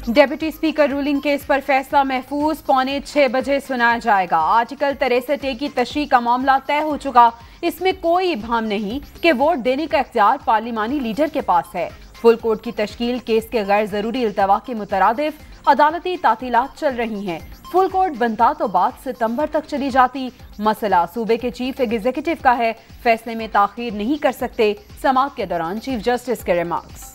Deputy speaker ruling case पर फैसला महफूज 5:45 बजे सुनाया जाएगा। आर्टिकल 63A की तशरीह का मामला तय हो चुका। इसमें कोई इब्हाम नहीं कि वोट देने का इख्तियार पार्लिमानी लीडर के पास है। फुल कोर्ट की तश्कील केस के गैर जरूरी इल्तवा के मुतरादिफ अदालती तातीलात चल रही हैं। फुल कोर्ट बनता तो बात सितंबर तक चली जाती। मसला सूबे के चीफ एग्जीक्यूटिव का है, फैसले में ताखीर नहीं कर सकते। समाअत के दौरान चीफ जस्टिस के remarks.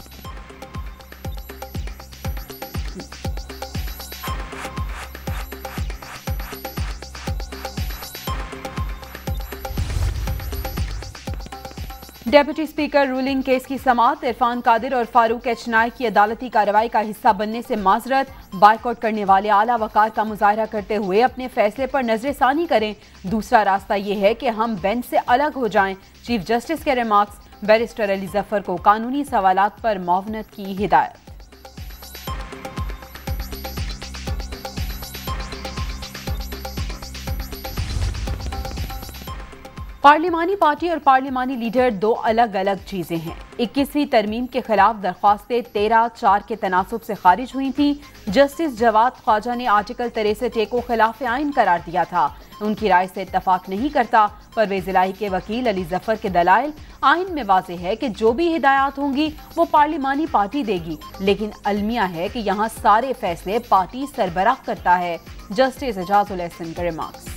Deputy speaker ruling case की समाअत इरफान कादिर और फारूक एच नाइक की अदालती कार्रवाई का हिस्सा बनने से माजरत। बायकॉट करने वाले आला वकार का मुजाहरा करते हुए अपने फैसले पर नजरसानी करें। दूसरा रास्ता यह है कि हम बेंच से अलग हो जाएं। चीफ जस्टिस के रिमार्क्स। बैरिस्टर अली जफर को कानूनी सवालात पर मुआवनत की हिदायत। पार्लिमानी पार्टी और पार्लिमानी लीडर दो अलग अलग चीजें हैं। 21वीं तरमीम के खिलाफ दरख्वास्तें 13/4 के तनासुब से खारिज हुई थी। जस्टिस जवाद ख्वाजा ने आर्टिकल 63A को खिलाफ आइन करार दिया था। उनकी राय से इत्तफाक नहीं करता। परवेज इलाही के वकील अली जफर के दलाइल। आइन में वाज़ेह है कि जो भी हिदायत होंगी वो पार्लिमानी पार्टी देगी, लेकिन अलमिया है कि यहाँ सारे फैसले पार्टी सरबराह करता है। जस्टिस एजाजुल एहसन के रिमार्क्स।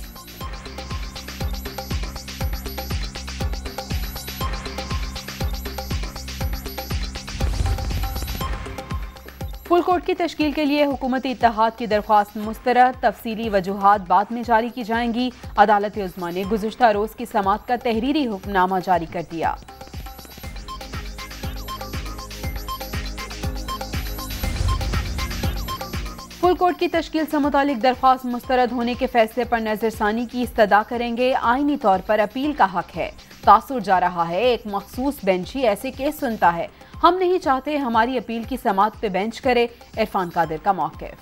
फुल कोर्ट की तश्कील के लिए हुकूमती इत्तेहाद की दरख्वास्त मुस्तरद। तफसीली वजूहात बाद में जारी की जाएंगी। अदालत उज़्मा ने गुज़िश्ता रोज की समाअत का तहरीरी हुक्मनामा जारी कर दिया। फुल कोर्ट की तश्कील से मुतालिक दरख्वास्त मुस्तरद होने के फैसले पर नजरसानी की इस्तदा करेंगे। आईनी तौर पर अपील का हक है। तासुर जा रहा है एक मखसूस बेंच ही ऐसे केस सुनता है। हम नहीं चाहते हमारी अपील की समाअत पे बेंच करे। इरफान कादिर का मौक़िफ़।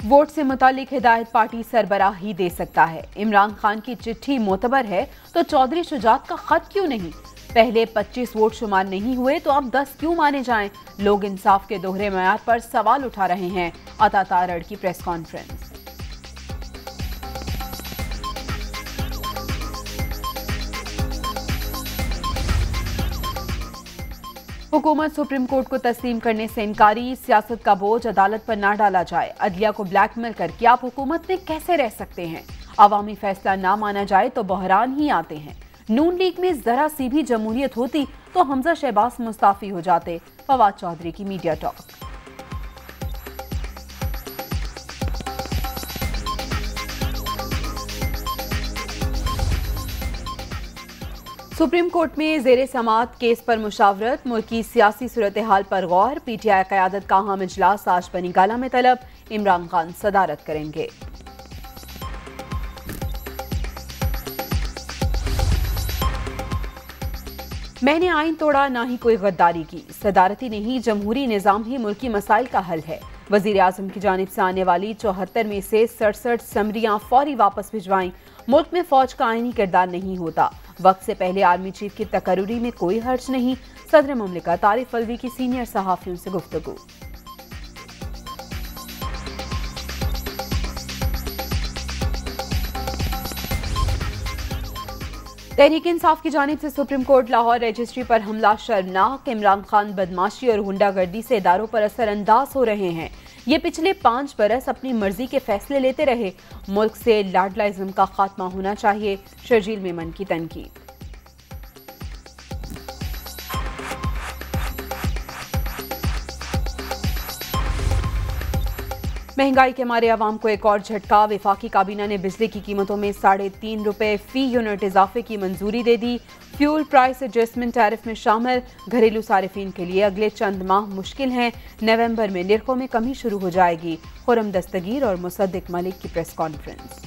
वोट से मुतालिक हिदायत पार्टी सरबराह ही दे सकता है। इमरान खान की चिट्ठी मोतबर है तो चौधरी शुजात का खत क्यों नहीं? पहले 25 वोट शुमार नहीं हुए तो अब 10 क्यों माने जाएं? लोग इंसाफ के दोहरे मयार पर सवाल उठा रहे हैं। अता तारड़ की प्रेस कॉन्फ्रेंस। हुकूमत सुप्रीम कोर्ट को तस्लीम करने से इनकारी। सियासत का बोझ अदालत पर ना डाला जाए। अदलिया को ब्लैकमेल करके आप हुकूमत में कैसे रह सकते हैं? अवामी फैसला ना माना जाए तो बहरान ही आते हैं। नून लीग में जरा सी भी जमहूरियत होती तो हमजा शहबाज मुस्ताफी हो जाते। फवाद चौधरी की मीडिया टॉक। सुप्रीम कोर्ट में ज़ेरे समाअत केस पर मुशावरत। मुल्क की सियासी सूरत हाल पर गौर। PTI क़यादत का अहम इजलास आज बनीगाला में तलब। इमरान खान सदारत करेंगे। मैंने आइन तोड़ा ना ही कोई गद्दारी की। सदारती नहीं जमहूरी निज़ाम ही मुल्की मसाइल का हल है। वज़ीर आज़म की जानिब से आने वाली 74 में से 67 समरियां फौरी वापस भिजवाईं। मुल्क में फौज का आईनी किरदार नहीं होता। वक्त से पहले आर्मी चीफ की तकर्रुरी में कोई हर्ज नहीं। सदर मुमलिकत आरिफ अलवी की सीनियर सहाफ़ियों से गुफ्तगू। तहरीक इंसाफ की जानिब से सुप्रीम कोर्ट लाहौर रजिस्ट्री पर हमला शर्मनाक। इमरान खान बदमाशी और गुंडागर्दी से इदारों पर असरअंदाज हो रहे हैं। ये पिछले 5 बरस अपनी मर्जी के फैसले लेते रहे। मुल्क से लाडलाइज्म का खात्मा होना चाहिए। शर्जील मेमन की तनकीद। महंगाई के मारे अवाम को एक और झटका। वफाकी काबीना ने बिजली की कीमतों में 3.5 रुपए फी यूनिट इजाफे की मंजूरी दे दी। फ्यूल प्राइस एडजस्टमेंट टैरिफ में शामिल। घरेलू सारिफीन के लिए अगले चंद माह मुश्किल हैं। नवंबर में निर्खों में कमी शुरू हो जाएगी। खुरम दस्तगीर और मुसद्दिक मलिक की प्रेस कॉन्फ्रेंस।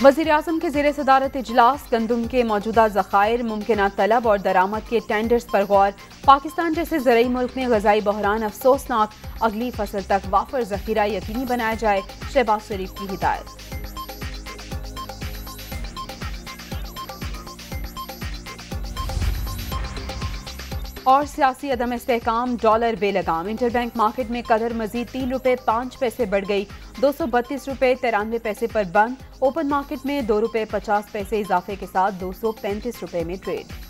वज़ीर-ए-आज़म के ज़ेरे सदारत इजलास, गंदम के मौजूदा ज़खायर, मुमकिना तलब और दरामद के टेंडर्स पर गौर। पाकिस्तान जैसे ज़रई मुल्क में ग़ज़ाई बहरान अफसोसनाक, अगली फसल तक वाफर ज़ख़ीरा यकीनी बनाया जाए, शहबाज शरीफ की हिदायत। और सियासी अदम इस्तेहकाम, डॉलर बेलगाम। इंटरबैंक मार्केट में कदर मजीद ₹3.05 बढ़ गई, ₹232.93 पर बंद। ओपन मार्केट में ₹2.50 इजाफे के साथ ₹235 में ट्रेड।